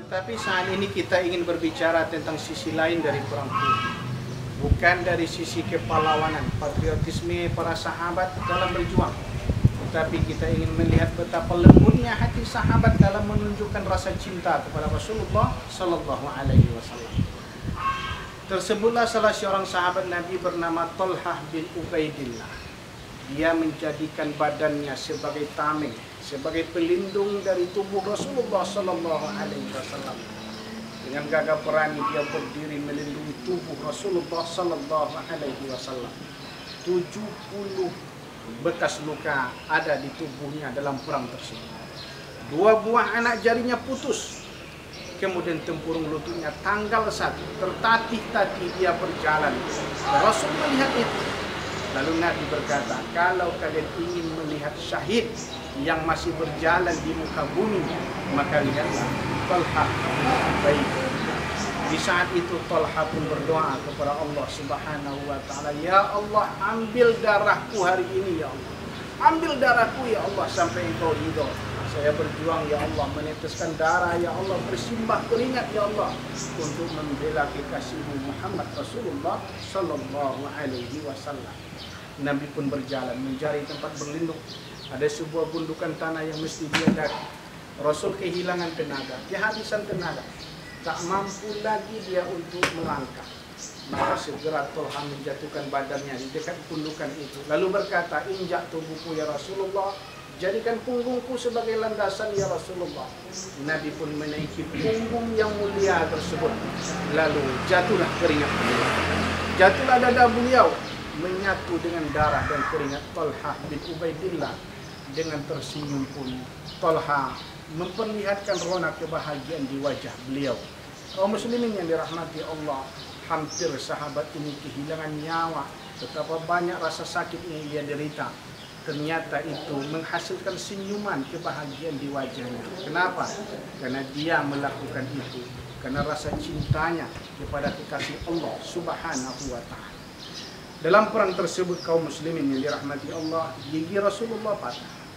Tapi saat ini kita ingin berbicara tentang sisi lain dari perang Uhud. Bukan dari sisi kepahlawanan, patriotisme para sahabat dalam berjuang. Tetapi kita ingin melihat betapa lembutnya hati sahabat dalam menunjukkan rasa cinta kepada Rasulullah Sallallahu Alaihi Wasallam. Tersebutlah salah seorang sahabat Nabi bernama Thalhah bin Ubaidillah. Dia menjadikan badannya sebagai tameng, sebagai pelindung dari tubuh Rasulullah Sallallahu Alaihi Wasallam. Dengan gagah berani dia berdiri melindungi tubuh Rasulullah Sallallahu Alaihi Wasallam. 70 bekas luka ada di tubuhnya dalam perang tersebut. 2 buah anak jarinya putus. Kemudian tempurung lututnya tanggal 1. Tertatih-tatih dia berjalan. Rasul melihat itu. Lalu Nabi berkata, kalau kalian ingin melihat syahid yang masih berjalan di muka bumi, maka lihatlah Thalhah baik. Di saat itu Thalhah pun berdoa kepada Allah Subhanahu wa taala, ya Allah, ambil darahku hari ini ya Allah. Ambil darahku ya Allah sampai engkau ridho. Saya berjuang ya Allah, meneteskan darah ya Allah, bersimbah keringat ya Allah untuk membela kekasihmu Muhammad Rasulullah Sallallahu Alaihi Wasallam. Nabi pun berjalan mencari tempat berlindung. Ada sebuah gundukan tanah yang mesti dia daki. Rasul kehilangan tenaga, kehabisan tenaga, tak mampu lagi dia untuk melangkah. Maka segera Thalhah menjatuhkan badannya di dekat gundukan itu. Lalu berkata, injak tubuhku ya Rasulullah, jadikan punggungku sebagai landasan ya Rasulullah. Nabi pun menaiki punggung yang mulia tersebut. Lalu jatuhlah keringat beliau. Jatuhlah dada beliau, menyatu dengan darah dan keringat Thalhah bin Ubaidillah. Dengan tersenyum pun Thalhah memperlihatkan rona kebahagiaan di wajah beliau. Kaum muslimin yang dirahmati Allah, hampir sahabat ini kehilangan nyawa. Betapa banyak rasa sakit yang dia derita. Ternyata itu menghasilkan senyuman kebahagiaan di wajahnya. Kenapa? Karena dia melakukan itu karena rasa cintanya kepada kekasih Allah Subhanahu wa taala. Dalam perang tersebut kaum muslimin yang dirahmati Allah, gigi Rasulullah patah.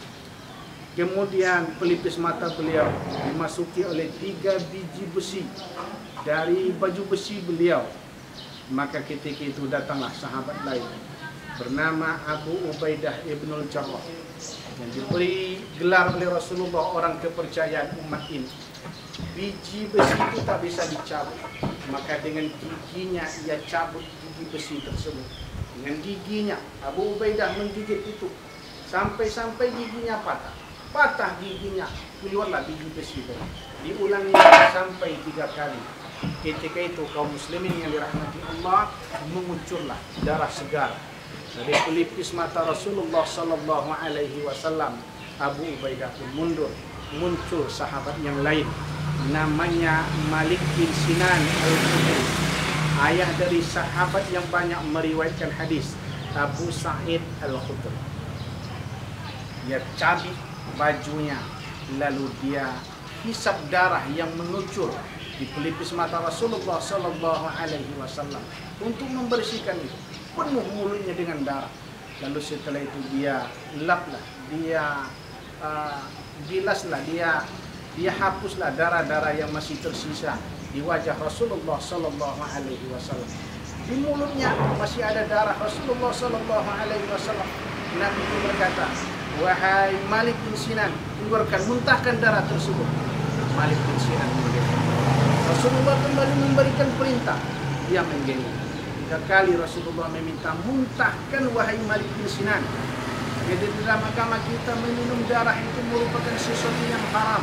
Kemudian pelipis mata beliau dimasuki oleh 3 biji besi dari baju besi beliau. Maka ketika itu datanglah sahabat lain bernama Abu Ubaidah ibnul Jarrah yang diberi gelar oleh Rasulullah orang kepercayaan umat ini. Biji besi itu tak bisa dicabut, maka dengan giginya ia cabut gigi besi tersebut. Dengan giginya Abu Ubaidah menggigit itu sampai giginya patah. Patah giginya, keluarlah biji besi itu. Diulangi sampai 3 kali. Ketika itu kaum muslimin yang dirahmati Allah, mengucurlah darah segar dari pelipis mata Rasulullah Sallallahu Alaihi Wasallam. Abu Ubaidah pun mundur. Muncul sahabat yang lain, namanya Malik bin Sinan al-Khudri, ayah dari sahabat yang banyak meriwayatkan hadis, Abu Sa'id al-Khudri. Dia cabik bajunya, lalu dia hisap darah yang mengucur di pelipis mata Rasulullah Sallallahu Alaihi Wasallam untuk membersihkan itu. Penuh mulutnya dengan darah. Lalu setelah itu dia laplah, dia bilaslah, dia hapuslah darah-darah yang masih tersisa di wajah Rasulullah Sallallahu Alaihi Wasallam. Di mulutnya masih ada darah Rasulullah Sallallahu Alaihi Wasallam. Nabi itu berkata, wahai Malik bin Sinan, keluarkan, muntahkan darah tersebut. Malik bin Sinan menggigit. Rasulullah kembali memberikan perintah, dia menggigit. 3 kali Rasulullah meminta, muntahkan wahai Malik bin Sinan. Jadi dalam agama kita meminum darah itu merupakan sesuatu yang haram.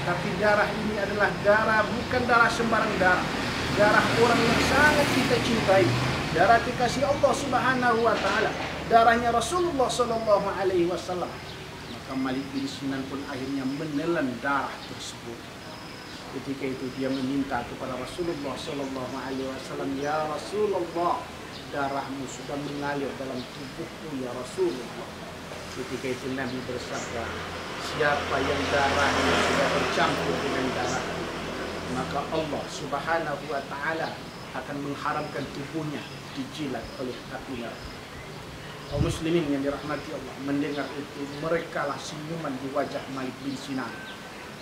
Tapi darah ini adalah darah, bukan darah sembarang darah. Darah orang yang sangat kita cintai. Darah kekasih Allah Subhanahu wa taala. Darahnya Rasulullah Sallallahu Alaihi Wasallam. Maka Malik bin Sinan pun akhirnya menelan darah tersebut. Ketika itu dia meminta kepada Rasulullah Sallallahu Alaihi Wasallam, ya Rasulullah, darahmu sudah mengalir dalam tubuhku ya Rasulullah. Ketika itu Nabi bersabda, siapa yang darahnya sudah bercampur dengan darah, maka Allah Subhanahu wa taala akan mengharamkan tubuhnya dijilat oleh api neraka. Kaum muslimin yang dirahmati Allah, mendengar itu merekalah senyuman di wajah Malik bin Sinan.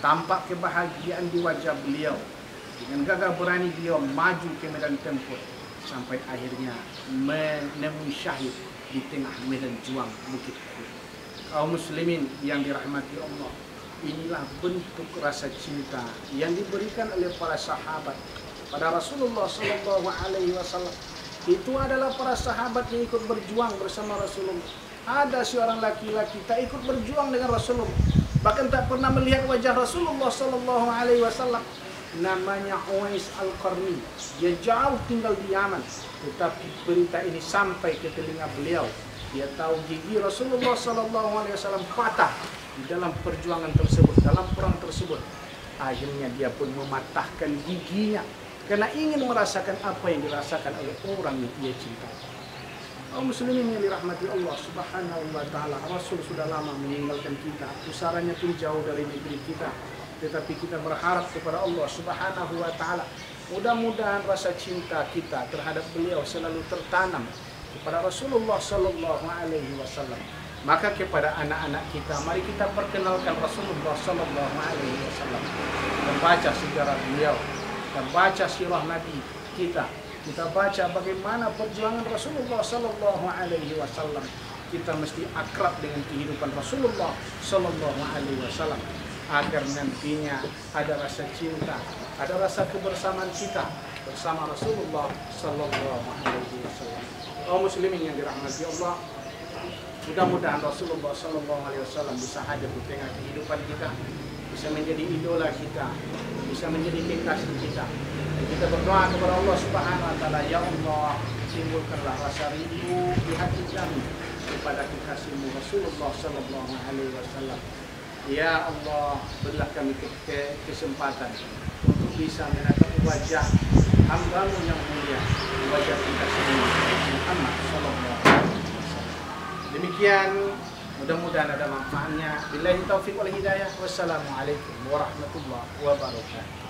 Tampak kebahagiaan di wajah beliau. Dengan gagah berani beliau maju ke medan tempur sampai akhirnya menemui syahid di tengah medan juang Bukit Uhud. Kaum muslimin yang dirahmati Allah, inilah bentuk rasa cinta yang diberikan oleh para sahabat pada Rasulullah Sallallahu Alaihi Wasallam. Itu adalah para sahabat yang ikut berjuang bersama Rasulullah. Ada seorang laki-laki tak ikut berjuang dengan Rasulullah, bahkan tak pernah melihat wajah Rasulullah Sallallahu Alaihi Wasallam. Namanya Uwais Al-Qarni. Dia jauh tinggal di Yaman, tetapi berita ini sampai ke telinga beliau. Dia tahu gigi Rasulullah Sallallahu Alaihi Wasallam patah di dalam perjuangan tersebut, dalam perang tersebut. Akhirnya dia pun mematahkan giginya karena ingin merasakan apa yang dirasakan oleh orang yang dia cintai. Kaum muslimin yang dirahmati Allah Subhanahu wa taala, Rasul sudah lama meninggalkan kita, pusarannya pun jauh dari negeri kita, tetapi kita berharap kepada Allah Subhanahu wa taala, mudah-mudahan rasa cinta kita terhadap beliau selalu tertanam kepada Rasulullah Sallallahu Alaihi Wasallam. Maka kepada anak-anak kita, mari kita perkenalkan Rasulullah Sallallahu Alaihi Wasallam. Kita baca sejarah beliau, kita baca sirah Nabi kita, kita baca bagaimana perjuangan Rasulullah Sallallahu Alaihi Wasallam. Kita mesti akrab dengan kehidupan Rasulullah Sallallahu Alaihi Wasallam agar nantinya ada rasa cinta, ada rasa kebersamaan kita bersama Rasulullah Sallallahu Alaihi Wasallam. Kaum muslimin yang dirahmati Allah, mudah-mudahan Rasulullah Sallallahu Alaihi Wasallam bisa hadir di tengah kehidupan kita, bisa menjadi idola kita, bisa menjadi kekasih kita. Dan kita berdoa kepada Allah Subhanahu Wa Taala, ya Allah, timbulkanlah rasa rindu di hati kami kepada kekasihmu Rasulullah Sallallahu Alaihi Wasallam. Ya Allah, berilah kami kesempatan untuk bisa menatap wajah hamba-Mu yang mulia, wajah kekasihmu Muhammad Sallallahu Alaihi Wasallam. Demikian, mudah-mudahan ada manfaatnya. Billahi taufiq wal hidayah. Wassalamualaikum warahmatullahi wabarakatuh.